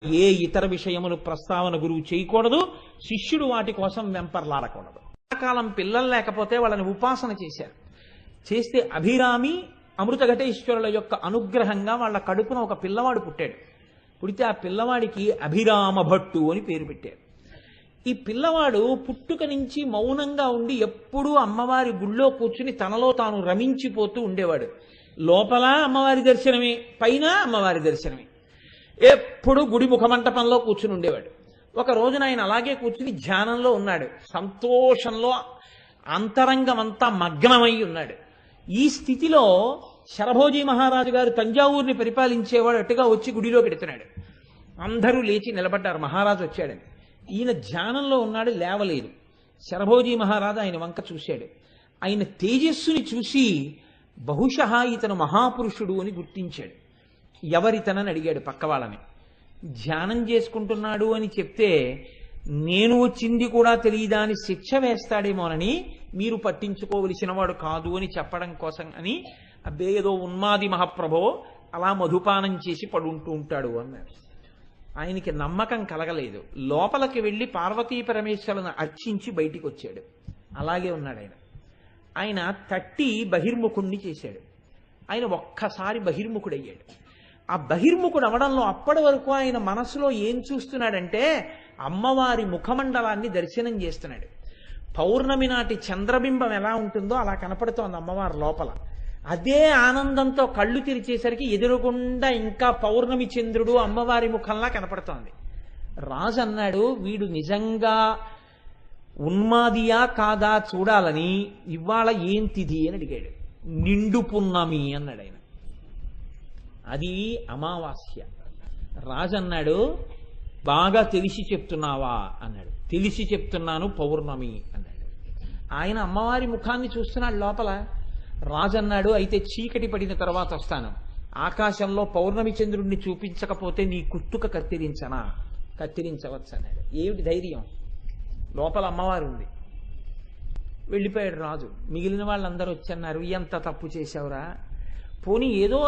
ఏ ఇతర విషయములు ప్రస్తావన గురువు చేయకూడదు, శిష్యుడు వాటి కోసం వెంపర్లాడకూడదు. కాలం పిల్లలు లేకపోతే వాళ్ళని ఉపాసన చేశారు. చేస్తే అభిరామి అమృతఘటేశ్వరుల యొక్క అనుగ్రహంగా వాళ్ళ కడుపున ఒక పిల్లవాడు పుట్టాడు. పుడితే ఆ పిల్లవాడికి అభిరామ భట్టు అని పేరు పెట్టారు. ఈ పిల్లవాడు పుట్టుక నుంచి మౌనంగా ఉండి ఎప్పుడూ అమ్మవారి గుళ్ళో కూర్చుని తనలో తాను రమించిపోతూ ఉండేవాడు. లోపల అమ్మవారి దర్శనమే, పైన అమ్మవారి దర్శనమే. ఎప్పుడు గుడి ముఖమంటపంలో కూర్చుని ఉండేవాడు. ఒక రోజున ఆయన అలాగే కూర్చుని ధ్యానంలో ఉన్నాడు. సంతోషంలో అంతరంగమంతా మగ్నమై ఉన్నాడు. ఈ స్థితిలో శరభోజీ మహారాజు గారు తంజావూరుని పరిపాలించేవాడు అట్టుగా వచ్చి గుడిలో పెడుతున్నాడు. అందరూ లేచి నిలబడ్డారు, మహారాజు వచ్చాడని. ఈయన ధ్యానంలో ఉన్నాడు, లేవలేదు. శరభోజీ మహారాజు ఆయన వంక చూశాడు. ఆయన తేజస్సుని చూసి బహుశః ఇతను మహాపురుషుడు అని గుర్తించాడు. ఎవరితనని అడిగాడు పక్క వాళ్ళని. ధ్యానం చేసుకుంటున్నాడు అని చెప్తే నేను వచ్చింది కూడా తెలియదా అని శిక్ష వేస్తాడేమోనని మీరు పట్టించుకోవలసిన వాడు కాదు అని చెప్పడం కోసం అని, అబ్బే ఏదో ఉన్మాది మహాప్రభో అలా మధుపానం చేసి పడుంటూ ఉంటాడు అన్నారు. ఆయనకి నమ్మకం కలగలేదు. లోపలికి వెళ్ళి పార్వతీ పరమేశ్వరులను అర్చించి బయటికి వచ్చాడు. అలాగే ఉన్నాడు ఆయన. ఆయన తట్టి బహిర్ముఖుణ్ణి చేశాడు. ఆయన ఒక్కసారి బహిర్ముఖుడయ్యాడు. ఆ బహిర్ముఖుడు అవడంలో అప్పటి వరకు ఆయన మనసులో ఏం చూస్తున్నాడంటే అమ్మవారి ముఖమండలాన్ని దర్శనం చేస్తున్నాడు. పౌర్ణమి నాటి చంద్రబింబం ఎలా ఉంటుందో అలా కనపడుతోంది అమ్మవారి లోపల. అదే ఆనందంతో కళ్ళు తెరిచేసరికి ఎదురుగుండా ఇంకా పౌర్ణమి చంద్రుడు అమ్మవారి ముఖంలా కనపడుతోంది. రాజు అన్నాడు, వీడు నిజంగా ఉన్మాదియా కాదా చూడాలని ఇవాళ ఏం తిథి అని అడిగాడు. నిండు పున్నమి అన్నాడు ఆయన. అది అమావాస్య. రాజు అన్నాడు, బాగా తెలిసి చెప్తున్నావా అన్నాడు. తెలిసి చెప్తున్నాను, పౌర్ణమి అన్నాడు. ఆయన అమ్మవారి ముఖాన్ని చూస్తున్నాడు లోపల. రాజు అన్నాడు, అయితే చీకటి పడిన తర్వాత వస్తాను. ఆకాశంలో పౌర్ణమి చంద్రుడిని చూపించకపోతే నీ కుట్టుక కత్తిరించనా? కత్తిరించవచ్చు అన్నాడు. ఏమిటి ధైర్యం? లోపల అమ్మవారు ఉంది. వెళ్ళిపోయాడు రాజు. మిగిలిన వాళ్ళందరూ వచ్చన్నారు, ఎంత తప్పు చేశావురా, పోనీ ఏదో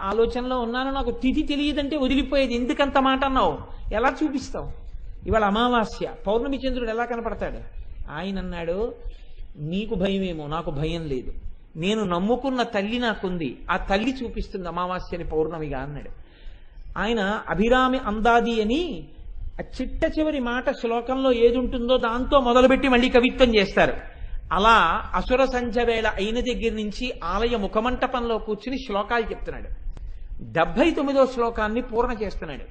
ఆలోచనలో ఉన్నాను, నాకు తిథి తెలియదంటే వదిలిపోయేది, ఎందుకంత మాట అన్నావు? ఎలా చూపిస్తావు? ఇవాళ అమావాస్య, పౌర్ణమి చంద్రుడు ఎలా కనపడతాడు? ఆయన అన్నాడు, నీకు భయమేమో, నాకు భయం లేదు. నేను నమ్ముకున్న తల్లి నాకుంది, ఆ తల్లి చూపిస్తుంది అమావాస్యని పౌర్ణమిగా అన్నాడు. ఆయన అభిరామి అందాది అని ఆ చిట్ట చివరి మాట శ్లోకంలో ఏది ఉంటుందో దాంతో మొదలుపెట్టి మళ్ళీ కవిత్వం చేస్తారు. అలా అసుర సంధ్య వేళ అయిన దగ్గర నుంచి ఆలయ ముఖమంటపంలో కూర్చుని శ్లోకాలు చెప్తున్నాడు. 79వ శ్లోకాన్ని పూర్ణ చేస్తున్నాడు.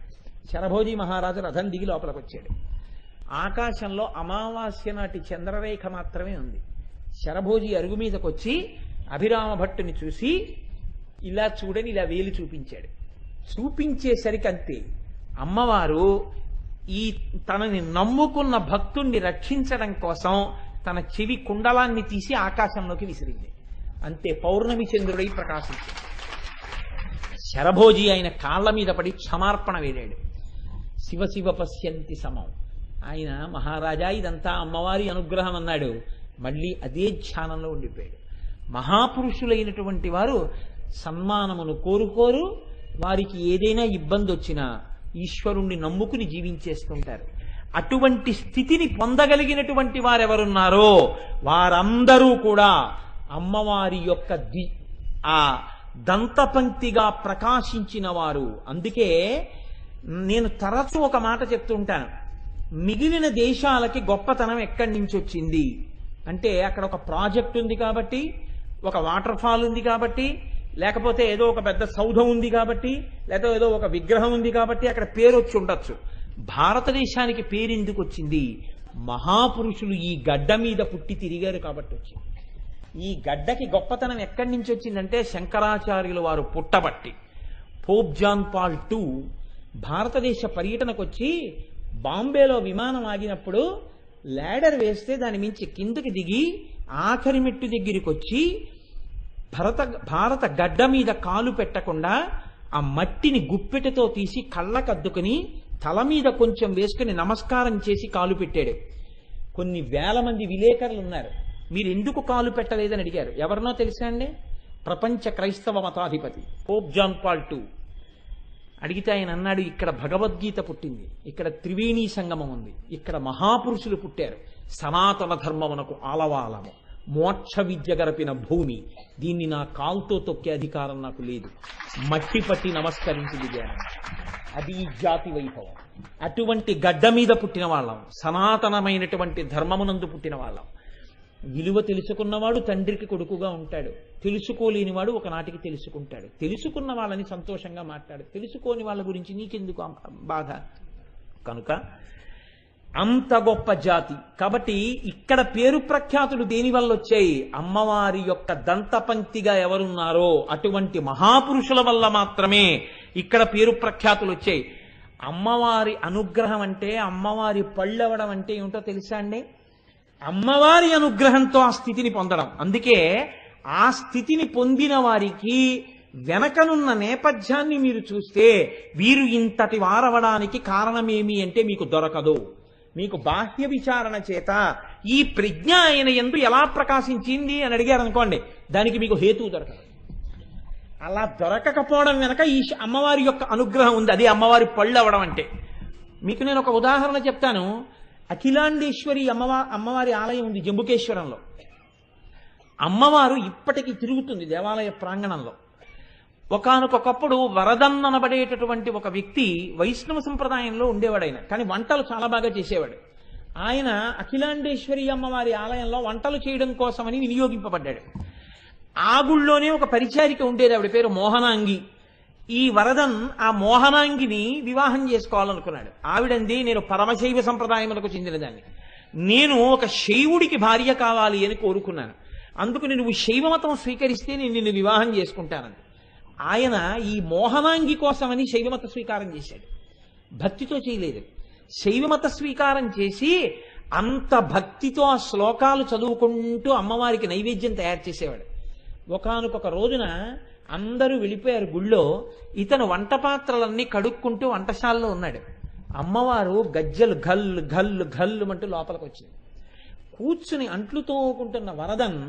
శరభోజీ మహారాజు రథం దిగి లోపలికి వచ్చాడు. ఆకాశంలో అమావాస్య నాటి చంద్రరేఖ మాత్రమే ఉంది. శరభోజీ అరుగు మీదకి వచ్చి అభిరామ భట్టుని చూసి ఇలా చూడని ఇలా వేలు చూపించాడు. చూపించేసరికి అంతే, అమ్మవారు ఈ తనని నమ్ముకున్న భక్తుణ్ణి రక్షించడం కోసం తన చెవి కుండలాన్ని తీసి ఆకాశంలోకి విసిరింది. అంతే, పౌర్ణమి చంద్రుడై ప్రకాశించింది. శరభోజీ ఆయన కాళ్ళ మీద పడి క్షమార్పణ వేడాడు. శివ శివ పశ్యంతి సమం. ఆయన మహారాజా ఇదంతా అమ్మవారి అనుగ్రహం అన్నాడు. మళ్ళీ అదే ధ్యానంలో ఉండిపోయాడు. మహాపురుషులైనటువంటి వారు సన్మానమును కోరుకోరు. వారికి ఏదైనా ఇబ్బంది వచ్చినా ఈశ్వరుణ్ణి నమ్ముకుని జీవించేస్తుంటారు. అటువంటి స్థితిని పొందగలిగినటువంటి వారెవరున్నారో వారందరూ కూడా అమ్మవారి యొక్క ఆ దంతపంక్తిగా ప్రకాశించిన వారు. అందుకే నేను తరచూ ఒక మాట చెప్తుంటాను, మిగిలిన దేశాలకి గొప్పతనం ఎక్కడి నుంచి వచ్చింది అంటే అక్కడ ఒక ప్రాజెక్ట్ ఉంది కాబట్టి, ఒక వాటర్ ఫాల్ ఉంది కాబట్టి, లేకపోతే ఏదో ఒక పెద్ద సౌధం ఉంది కాబట్టి, లేకపోతే ఏదో ఒక విగ్రహం ఉంది కాబట్టి అక్కడ పేరు వచ్చి ఉండొచ్చు. భారతదేశానికి పేరు ఎందుకు వచ్చింది? మహాపురుషులు ఈ గడ్డ మీద పుట్టి తిరిగారు కాబట్టి వచ్చింది. ఈ గడ్డకి గొప్పతనం ఎక్కడి నుంచి వచ్చిందంటే శంకరాచార్యులు వారు పుట్టబట్టి. పోప్ జాన్ పాల్ II భారతదేశ పర్యటనకు వచ్చి బాంబేలో విమానం ఆగినప్పుడు ల్యాడర్ వేస్తే దాని మించి కిందకి దిగి ఆఖరి మెట్టు దగ్గరికి వచ్చి భారత గడ్డ మీద కాలు పెట్టకుండా ఆ మట్టిని గుప్పెటతో తీసి కళ్ళకద్దుకుని తల మీద కొంచెం వేసుకుని నమస్కారం చేసి కాలు పెట్టాడు. కొన్ని వేల మంది విలేకరులు ఉన్నారు, మీరు ఎందుకు కాలు పెట్టలేదని అడిగారు. ఎవరినో తెలుసా అండి? ప్రపంచ క్రైస్తవ మతాధిపతి పోప్ జాన్ పాల్ II. అడిగితే ఆయన అన్నాడు, ఇక్కడ భగవద్గీత పుట్టింది, ఇక్కడ త్రివేణీ సంగమం ఉంది, ఇక్కడ మహాపురుషులు పుట్టారు, సనాతన ధర్మమునకు ఆలవాలము, మోక్ష విద్య గరపిన భూమి, దీన్ని నా కాల్తో తొక్కే అధికారం నాకు లేదు, మట్టి పట్టి నమస్కరించి దిగాను. అది ఈ జాతి వైభవం. అటువంటి గడ్డ మీద పుట్టిన వాళ్ళం, సనాతనమైనటువంటి ధర్మమునందు పుట్టిన వాళ్ళం. విలువ తెలుసుకున్నవాడు తండ్రికి కొడుకుగా ఉంటాడు, తెలుసుకోలేనివాడు ఒకనాటికి తెలుసుకుంటాడు. తెలుసుకున్న వాళ్ళని సంతోషంగా మాట్లాడు, తెలుసుకోని వాళ్ళ గురించి నీకెందుకు బాధ? కనుక అంత గొప్ప జాతి. కాబట్టి ఇక్కడ పేరు ప్రఖ్యాతులు దేనివల్ల వచ్చాయి? అమ్మవారి యొక్క దంతపంక్తిగా ఎవరున్నారో అటువంటి మహాపురుషుల వల్ల మాత్రమే ఇక్కడ పేరు ప్రఖ్యాతులు వచ్చాయి. అమ్మవారి అనుగ్రహం అంటే, అమ్మవారి పళ్ళవడం అంటే ఏమిటో తెలుసా అండి? అమ్మవారి అనుగ్రహంతో ఆ స్థితిని పొందడం. అందుకే ఆ స్థితిని పొందిన వారికి వెనకనున్న నేపథ్యాన్ని మీరు చూస్తే, వీరు ఇంతటి వారవడానికి కారణమేమి అంటే మీకు దొరకదు. మీకు బాహ్య విచారణ చేత ఈ ప్రజ్ఞ ఆయన యందు ఎలా ప్రకాశించింది అని అడిగారు అనుకోండి, దానికి మీకు హేతువు దొరకదు. అలా దొరకకపోవడం వెనక ఈ అమ్మవారి యొక్క అనుగ్రహం ఉంది. అది అమ్మవారి పళ్ళు అవడం అంటే. మీకు నేను ఒక ఉదాహరణ చెప్తాను. అఖిలాండేశ్వరి అమ్మవారి ఆలయం ఉంది జంబుకేశ్వరంలో. అమ్మవారు ఇప్పటికీ తిరుగుతుంది దేవాలయ ప్రాంగణంలో. ఒకానొకప్పుడు వరదన్ అనబడేటటువంటి ఒక వ్యక్తి వైష్ణవ సంప్రదాయంలో ఉండేవాడు. కానీ వంటలు చాలా బాగా చేసేవాడు. ఆయన అఖిలాండేశ్వరి అమ్మవారి ఆలయంలో వంటలు చేయడం కోసమని వినియోగింపబడ్డాడు. ఆ గుళ్ళోనే ఒక పరిచారిక ఉండేది, ఆవిడ పేరు మోహనాంగి. ఈ వరదన్ ఆ మోహనాంగిని వివాహం చేసుకోవాలనుకున్నాడు. ఆవిడంది, నేను పరమశైవ సంప్రదాయములకు చెందినదాన్ని, నేను ఒక శైవుడికి భార్య కావాలి అని కోరుకున్నాను, అందుకు నువ్వు శైవమతం స్వీకరిస్తే నేను నిన్ను వివాహం చేసుకుంటానని. ఆయన ఈ మోహనాంగి కోసమని శైవమత స్వీకారం చేశాడు. భక్తితో చేయలేదు. శైవమత స్వీకారం చేసి అంత భక్తితో ఆ శ్లోకాలు చదువుకుంటూ అమ్మవారికి నైవేద్యం తయారు చేసేవాడు. ఒకానొక రోజున అందరూ వెళ్ళిపోయారు గుళ్ళో. ఇతను వంట పాత్రలన్నీ కడుక్కుంటూ వంటశాలలో ఉన్నాడు. అమ్మవారు గజ్జలు గల్లు గల్లు గల్లు అంటూ లోపలికి వచ్చింది. కూర్చుని అంట్లు తోముకుంటున్న వరదన్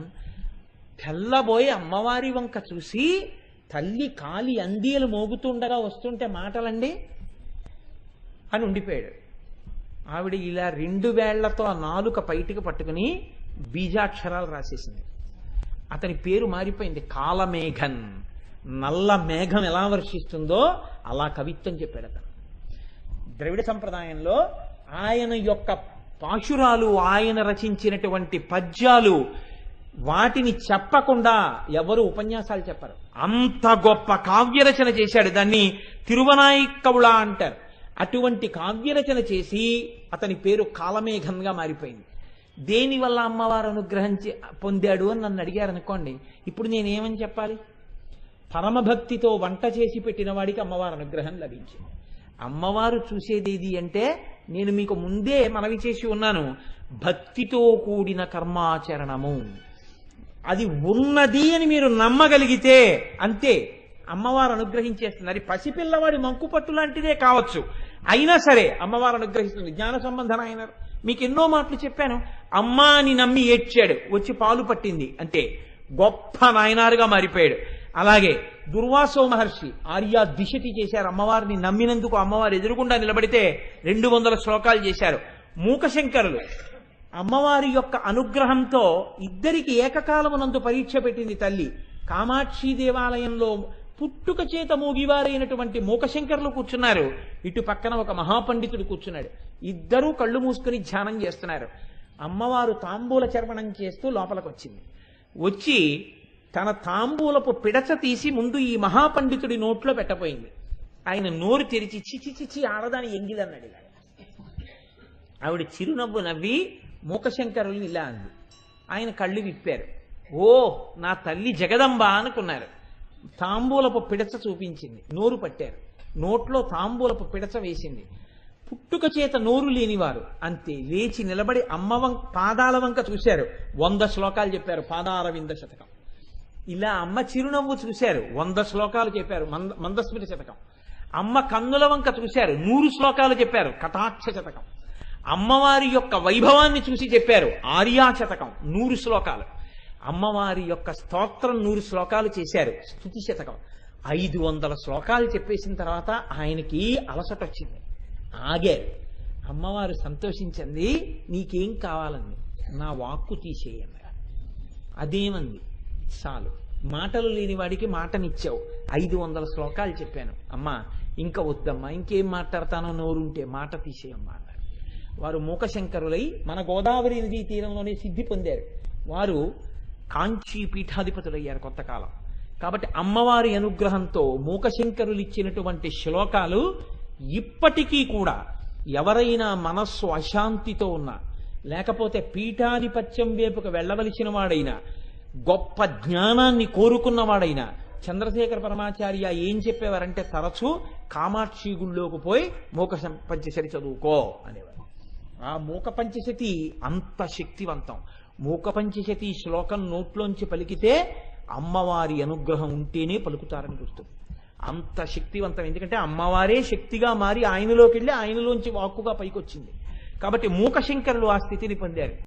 తెల్లబోయి అమ్మవారి వంక చూసి, తల్లి కాలి అందియలు మోగుతుండగా వస్తుంటే మాటలండి అని ఉండిపోయాడు. ఆవిడ ఇలా 2 వేళ్లతో ఆ నాలుక పైటికి పట్టుకుని బీజాక్షరాలు రాసేసింది. అతని పేరు మారిపోయింది, కాలమేఘన్. నల్ల మేఘం ఎలా వర్షిస్తుందో అలా కవిత్వం చెప్పాడు అతను. ద్రవిడ సంప్రదాయంలో ఆయన యొక్క పాశురాలు, ఆయన రచించినటువంటి పద్యాలు, వాటిని చెప్పకుండా ఎవరు ఉపన్యాసాలు చెప్పరు. అంత గొప్ప కావ్యరచన చేశాడు. దాన్ని తిరువనాయిక్కవుళ అంటారు. అటువంటి కావ్యరచన చేసి అతని పేరు కాలమేఘంగా మారిపోయింది. దేనివల్ల అమ్మవారు అనుగ్రహం పొందాడు అని నన్ను అడిగారు అనుకోండి, ఇప్పుడు నేనేమని చెప్పాలి? పరమభక్తితో వంట చేసి పెట్టిన వాడికి అమ్మవారు అనుగ్రహం లభించింది. అమ్మవారు చూసేదేది అంటే, నేను మీకు ముందే మనవి చేసి ఉన్నాను, భక్తితో కూడిన కర్మాచరణము. అది ఉన్నది అని మీరు నమ్మగలిగితే అంతే, అమ్మవారు అనుగ్రహించేస్తుంది. అది పసిపిల్లవాడి మంకుపట్టు లాంటిదే కావచ్చు, అయినా సరే అమ్మవారు అనుగ్రహిస్తుంది. జ్ఞాన సంబంధన ఆయన మీకు ఎన్నో మాటలు చెప్పాను. అమ్మా అని నమ్మి ఏడ్చాడు, వచ్చి పాలు పట్టింది, అంతే గొప్ప నాయనారుగా మారిపోయాడు. అలాగే దుర్వాసో మహర్షి ఆర్యా దిశతి చేశారు. అమ్మవారిని నమ్మినందుకు అమ్మవారు ఎదురుగుండా నిలబడితే 200 శ్లోకాలు చేశారు. మూకశంకరులు అమ్మవారి యొక్క అనుగ్రహంతో ఇద్దరికి ఏకకాలమునందు పరీక్ష పెట్టింది తల్లి. కామాక్షి దేవాలయంలో పుట్టుక చేత మూగివారైనటువంటి మూకశంకరులు కూర్చున్నారు, ఇటు పక్కన ఒక మహాపండితుడు కూర్చున్నాడు. ఇద్దరూ కళ్ళు మూసుకుని ధ్యానం చేస్తున్నారు. అమ్మవారు తాంబూల చర్వణం చేస్తూ లోపలికి వచ్చింది. వచ్చి తన తాంబూలపు పిడచ తీసి ముందు ఈ మహాపండితుడి నోట్లో పెట్టబోయింది. ఆయన నోరు తెరిచి చిచి చిచి ఆడదాని ఎంగిలన్నాడు. ఇలా ఆవిడ చిరునవ్వు నవ్వి మూకశంకరుల్ని ఇలా అంది. ఆయన కళ్ళు విప్పారు. ఓ నా తల్లి జగదంబ అనుకున్నారు. తాంబూలపు పిడచ చూపించింది, నోరు పట్టారు. నోట్లో తాంబూలపు పిడచ వేసింది. పుట్టుక చేత నోరు లేనివారు అంతే లేచి నిలబడి పాదాల వంక చూశారు. 100 శ్లోకాలు చెప్పారు, పాదారవింద శతకం. ఇలా అమ్మ చిరునవ్వు చూశారు, 100 శ్లోకాలు చెప్పారు, మందస్మృతి శతకం. అమ్మ కన్నుల వంక చూశారు, 100 శ్లోకాలు చెప్పారు, కటాక్ష శతకం. అమ్మవారి యొక్క వైభవాన్ని చూసి చెప్పారు, ఆర్యా శతకం 100 శ్లోకాలు. అమ్మవారి యొక్క స్తోత్రం 100 శ్లోకాలు చేశారు, స్తుతి శతకం. 500 శ్లోకాలు చెప్పేసిన తర్వాత ఆయనకి అలసట వచ్చింది, ఆగారు. అమ్మవారు సంతోషించింది, నీకేం కావాలండి, నా వాక్కు తీసేయండి. అదేమంది, చాలు, మాటలు లేని వాడికి మాటనిచ్చావు, 500 శ్లోకాలు చెప్పాను అమ్మా, ఇంకా వద్దమ్మా, ఇంకేం మాట్లాడతానో, నోరుంటే మాట తీసేయమ్మా అన్నారు. వారు మూకశంకరులై మన గోదావరి నదీ తీరంలోనే సిద్ధి పొందారు. వారు కాంచీ పీఠాధిపతులయ్యారు కొంతకాలం. కాబట్టి అమ్మవారి అనుగ్రహంతో మూకశంకరులు ఇచ్చినటువంటి శ్లోకాలు ఇప్పటికీ కూడా ఎవరైనా మనస్సు అశాంతితో ఉన్నా, లేకపోతే పీఠాధిపత్యం వైపుకు వెళ్ళవలసిన వాడైనా, గొప్ప జ్ఞానాన్ని కోరుకున్నవాడైనా, చంద్రశేఖర పరమాచార్య ఏం చెప్పేవారంటే తరచూ కామాక్షి గుళ్ళోకి పోయి మూక పంచశతి చదువుకో అనేవారు. ఆ మూక పంచశతి అంత శక్తివంతం. మూక పంచశతి శ్లోకం నోట్లోంచి పలికితే అమ్మవారి అనుగ్రహం ఉంటేనే పలుకుతారని గుర్తు. అంత శక్తివంతం. ఎందుకంటే అమ్మవారే శక్తిగా మారి ఆయనలోకి వెళ్ళి ఆయనలోంచి వాక్కుగా పైకొచ్చింది. కాబట్టి మూకశంకరులు ఆ స్థితిని పొందారు.